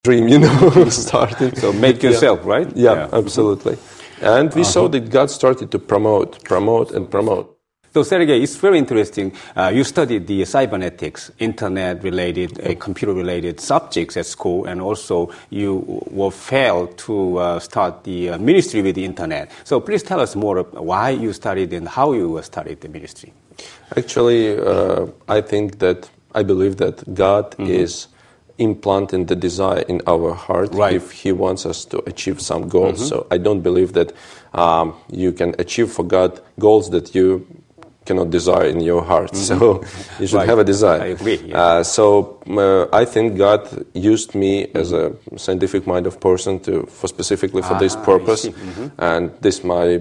dream, started. So make yourself, right? Yeah, absolutely. And we saw that God started to promote. So, Sergey, it's very interesting. You studied the cybernetics, internet-related, computer-related subjects at school, and also you were failed to start the ministry with the internet. So, please tell us more about why you studied and how you studied the ministry. Actually, I believe that God is implanting the desire in our heart if He wants us to achieve some goals. So, I don't believe that you can achieve for God goals that you cannot desire in your heart. So you should have a desire. I agree. Yeah. I think God used me as a scientific-minded person specifically for this purpose, and this my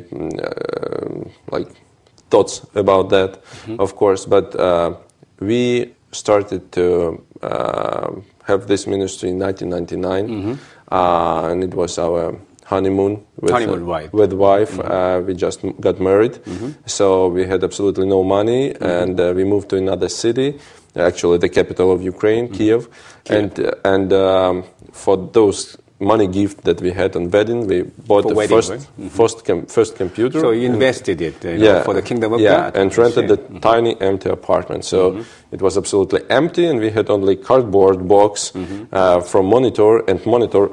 thoughts about that, of course. But we started to have this ministry in 1999, and it was our honeymoon with wife. We just got married, so we had absolutely no money, and we moved to another city, actually the capital of Ukraine, Kiev. And for those money gift that we had on wedding, we bought first computer. So you invested it for the kingdom of God. And rented a tiny empty apartment. So it was absolutely empty, and we had only cardboard box from monitor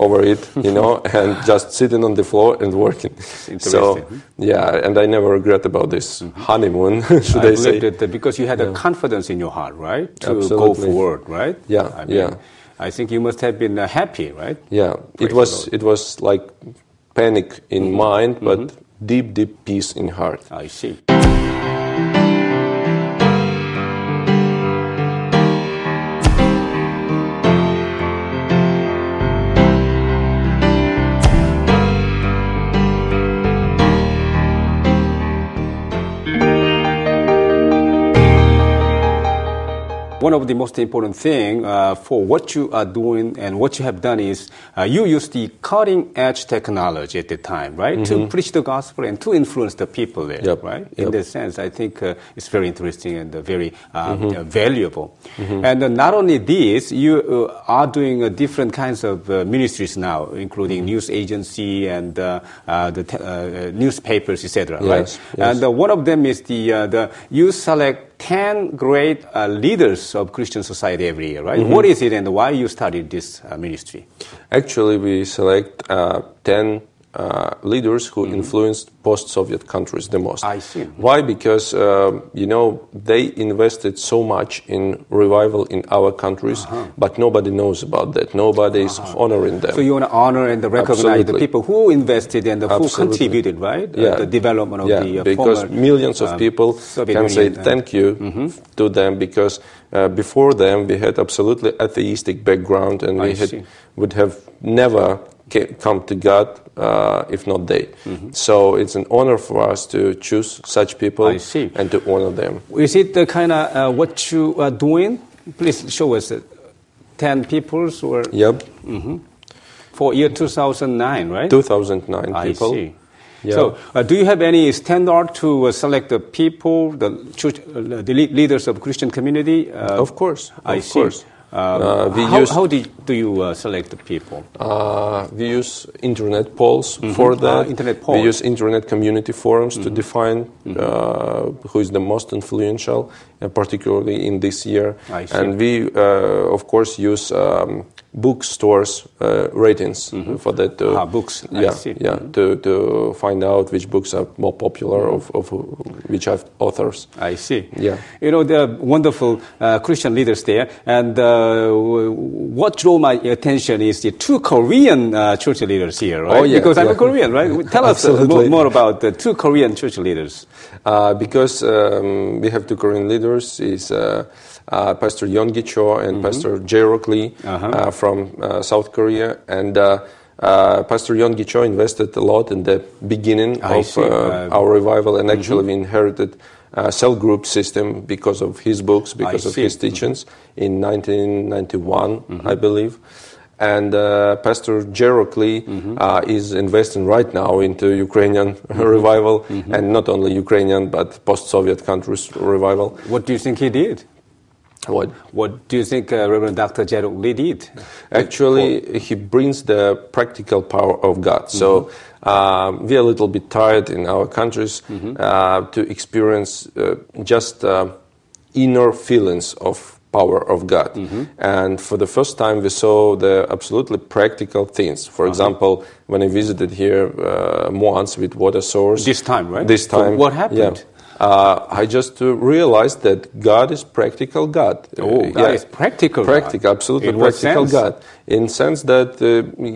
over it, and just sitting on the floor and working. So, and I never regret about this honeymoon, should I say. That because you had a confidence in your heart, right? To go forward, right? I think you must have been happy, right? Yeah, it was like panic in mind, but deep peace in heart. I see. One of the most important thing for what you are doing and what you have done is you use the cutting-edge technology at the time, right, to preach the gospel and to influence the people there, right? In that sense, I think it's very interesting and very valuable. And not only this, you are doing different kinds of ministries now, including news agency and the newspapers, etc. Right? And one of them is the you select 10 great leaders of Christian society every year, right? What is it and why you started this ministry? Actually, we select 10 leaders who influenced post-Soviet countries the most. I see. Why? Because, they invested so much in revival in our countries, but nobody knows about that. Nobody is honoring them. So you want to honor and recognize the people who invested and who contributed, right? The development of the because millions of people can say thank you to them, because before them we had absolutely atheistic background, and would have never come to God if not they. So it's an honor for us to choose such people and to honor them. Is it the kind of what you are doing? Please show us 10 people. For year 2009, right? 2009 people. I see. Yeah. So, do you have any standard to select the people, the church, the leaders of Christian community? Of course. I see. How do you select the people? We use internet polls for that. Internet polls. We use internet community forums to define who is the most influential, particularly in this year. And we, of course, use bookstores ratings for that. Books. To find out which books are more popular of which authors. I see. Yeah. There are wonderful Christian leaders there, and what drew my attention is the two Korean church leaders here, right? Because I'm a Korean, right? Tell us more about the two Korean church leaders. Because we have two Korean leaders, is Pastor Yonggi Cho and Pastor Jae-rok Lee from South Korea. And Pastor Yonggi Cho invested a lot in the beginning of our revival, and actually we inherited cell group system because of his books, because of his teachings in 1991, I believe. And Pastor Jae-rok Lee is investing right now into Ukrainian revival, and not only Ukrainian, but post-Soviet countries revival. What do you think he did? What do you think Reverend Dr. Jairok Lee did? Actually, he brings the practical power of God. So we are a little bit tired in our countries to experience just inner feelings of power of God. And for the first time we saw the absolutely practical things. For example, when I visited here once with water source. This time, right? This time. So what happened? I just realized that God is practical God. God is practical God. Absolutely in practical God. In the sense that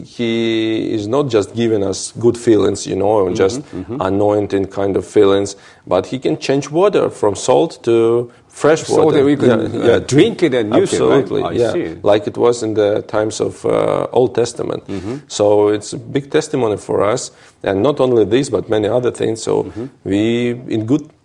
He is not just giving us good feelings, or just anointing kind of feelings, but He can change water from salt to fresh water. So that we can drink it and use Absolutely, it, right? I see. Like it was in the times of Old Testament. So it's a big testimony for us, and not only this, but many other things. So we,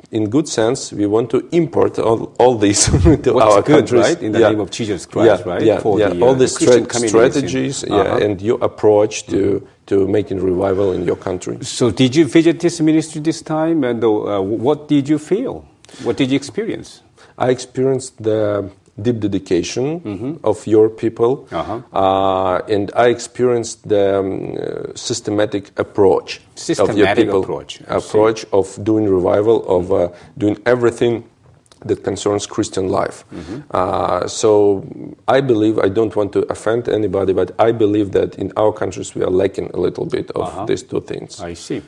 in good sense, we want to import all these to our countries, right? In the name of Jesus Christ, right? For all these strategies, and your approach to making revival in your country. So, did you visit this ministry this time, and what did you feel? What did you experience? I experienced the deep dedication of your people, and I experienced the systematic approach of your people. Approach of doing revival, of doing everything that concerns Christian life. So I believe, I don't want to offend anybody, but I believe that in our countries we are lacking a little bit of these two things. I see.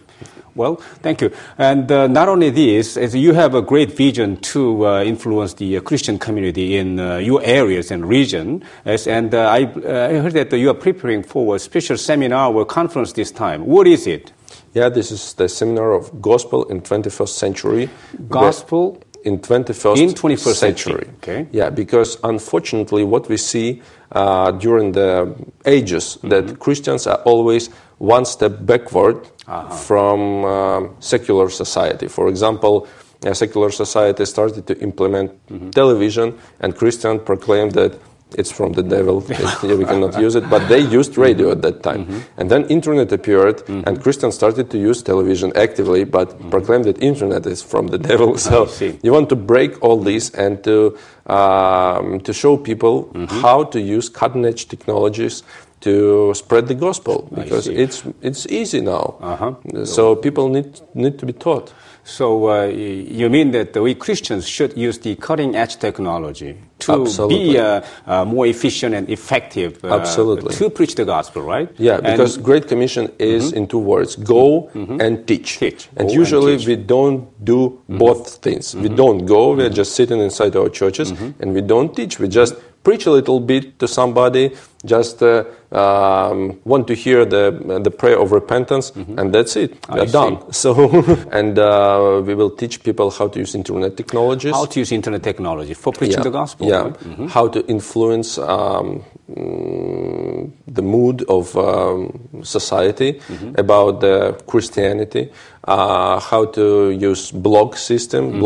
Well, thank you. And not only this, as you have a great vision to influence the Christian community in your areas and region, and I heard that you are preparing for a special seminar or conference this time. What is it? Yeah, this is the seminar of Gospel in 21st century. Gospel in 21st century. Okay. Yeah, because unfortunately what we see during the ages, that Christians are always one step backward from secular society. For example, a secular society started to implement television, and Christians proclaimed that it's from the devil, we cannot use it, but they used radio at that time. And then internet appeared, and Christians started to use television actively, but proclaimed that internet is from the devil. So you want to break all this and to show people how to use cutting-edge technologies to spread the gospel, because it's easy now. So people need to be taught. So you mean that we Christians should use the cutting-edge technology to be more efficient and effective to preach the gospel, right? Yeah, because Great Commission is in two words: go and teach. And usually we don't do both things. We don't go, we're just sitting inside our churches, and we don't teach. We just preach a little bit to somebody, just want to hear the prayer of repentance, and that's it. We're done. So, and we will teach people how to use internet technologies. How to use internet technology for preaching the gospel. Yeah, right? How to influence the mood of society about the Christianity. How to use blogs system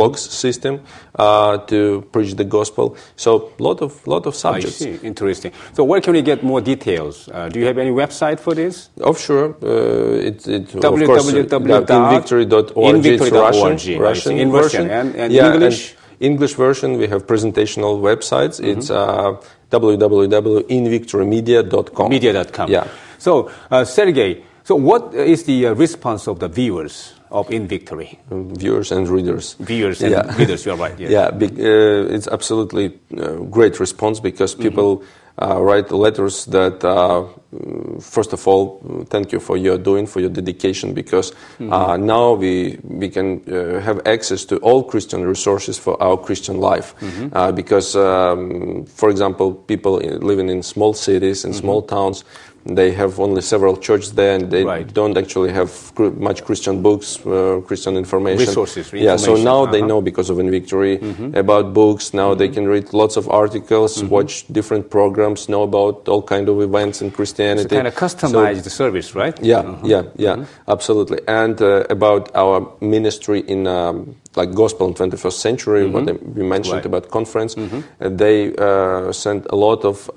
to preach the gospel. So lot of subjects. I see. Interesting. So where can we get more details? Do you have any website for this? Oh, sure. It's invictory.org. It's Russian. In Russian. And English? And English version, we have presentational websites. It's www.invictorymedia.com. Media.com. Yeah. So, Sergey, so what is the response of the viewers of In Victory? Viewers and readers. Viewers and readers, you're right. Yes. Yeah, it's absolutely great response, because people write letters that, first of all, thank you for your dedication, because now we can have access to all Christian resources for our Christian life. Because, for example, people living in small cities and small towns, they have only several churches there, and they don't actually have much Christian books, Christian information. Resources, yeah, so now they know, because of In Victory, about books. Now they can read lots of articles, watch different programs, know about all kind of events in Christianity. So kind of customized service, right? Yeah, absolutely. And about our ministry in like Gospel in 21st Century, what we mentioned about conference, they sent a lot of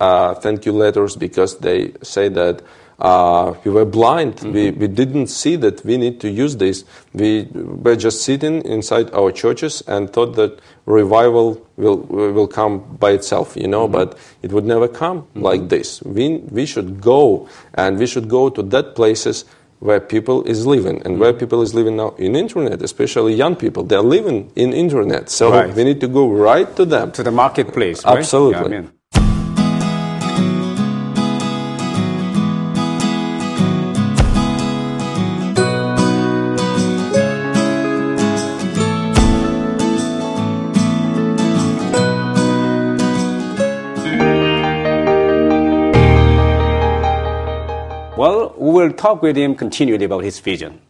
thank you letters, because they say that we were blind. We didn't see that we need to use this. We were just sitting inside our churches and thought that revival will come by itself, but it would never come like this. We should go, and we should go to that places where people is living, and where people is living now in internet, especially young people. They're living in internet, so we need to go right to them. To the marketplace, right? Absolutely. Yeah, Well, we will talk with him continually about his vision.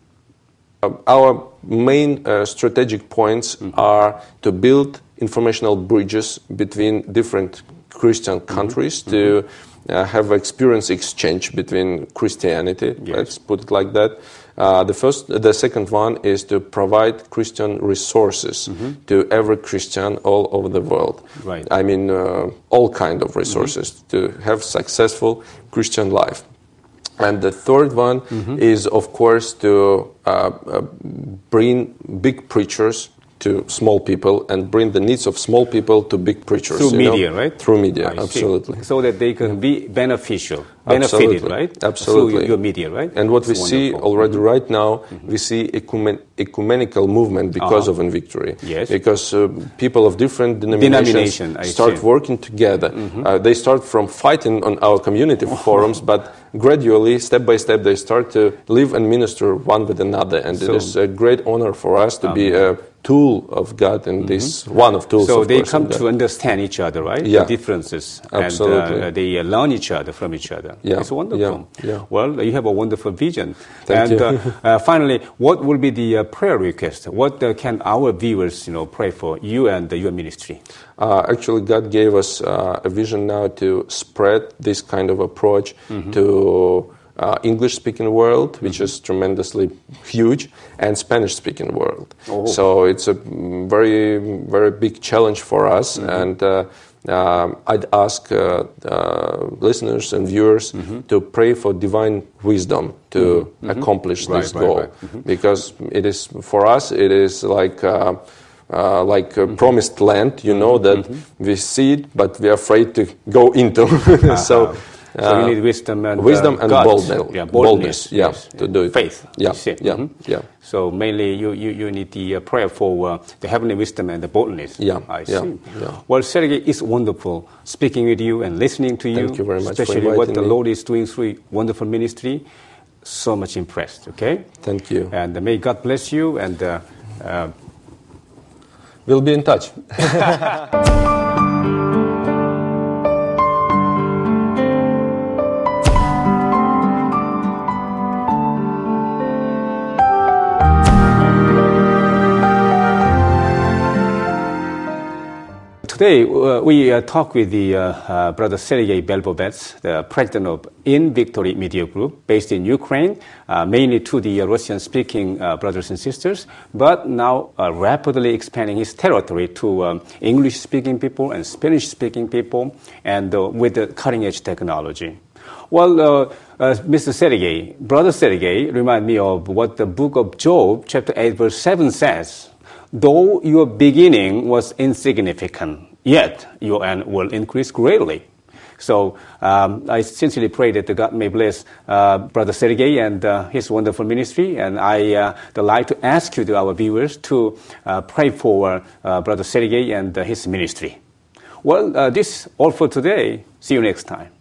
Our main strategic points are to build informational bridges between different Christian countries, to have experience exchange between Christianity, let's put it like that. The second one is to provide Christian resources to every Christian all over the world. Right. I mean, all kind of resources to have successful Christian life. And the third one is, of course, to bring big preachers to small people and bring the needs of small people to big preachers. Through media, right? Through media, absolutely. So that they can be benefited, right? Absolutely. Through your media, right? And what we see already right now, we see ecumenical movement because of Victory. Yes. Because people of different denominations start working together. They start from fighting on our community forums, but gradually, step by step, they start to live and minister one with another. And it is a great honor for us to be a tool of God in this, one of tools. So of they course, come to understand each other, right? Yeah. The differences. Absolutely. And they learn each other from each other. Yeah. It's wonderful. Yeah. Well, you have a wonderful vision. Thank you. Finally, what will be the prayer request? What can our viewers, pray for you and your ministry? Actually, God gave us a vision now to spread this kind of approach to English-speaking world, which is tremendously huge, and Spanish-speaking world. So it's a very, very big challenge for us, and I'd ask listeners and viewers to pray for divine wisdom to accomplish this goal, because it is, for us, it is like a promised land, that we see it, but we are afraid to go into. So you need wisdom and boldness. To do it. Faith. Yeah. So mainly you need the prayer for the heavenly wisdom and the boldness. I see. Yeah. Well, Sergey, it's wonderful speaking with you and listening to you. Thank you very much, especially what the Lord is doing through wonderful ministry. So much impressed. Okay. Thank you. And may God bless you. And we'll be in touch. Today, we talk with the Brother Sergey Belbovets, the president of In Victory Media Group, based in Ukraine, mainly to the Russian-speaking brothers and sisters, but now rapidly expanding his territory to English-speaking people and Spanish-speaking people, and with the cutting-edge technology. Well, Mr. Sergey, Brother Sergey, remind me of what the book of Job, chapter 8, verse 7 says. Though your beginning was insignificant, yet your end will increase greatly. So I sincerely pray that God may bless Brother Sergey and his wonderful ministry. And I'd like to ask you, to our viewers, to pray for Brother Sergey and his ministry. Well, this is all for today. See you next time.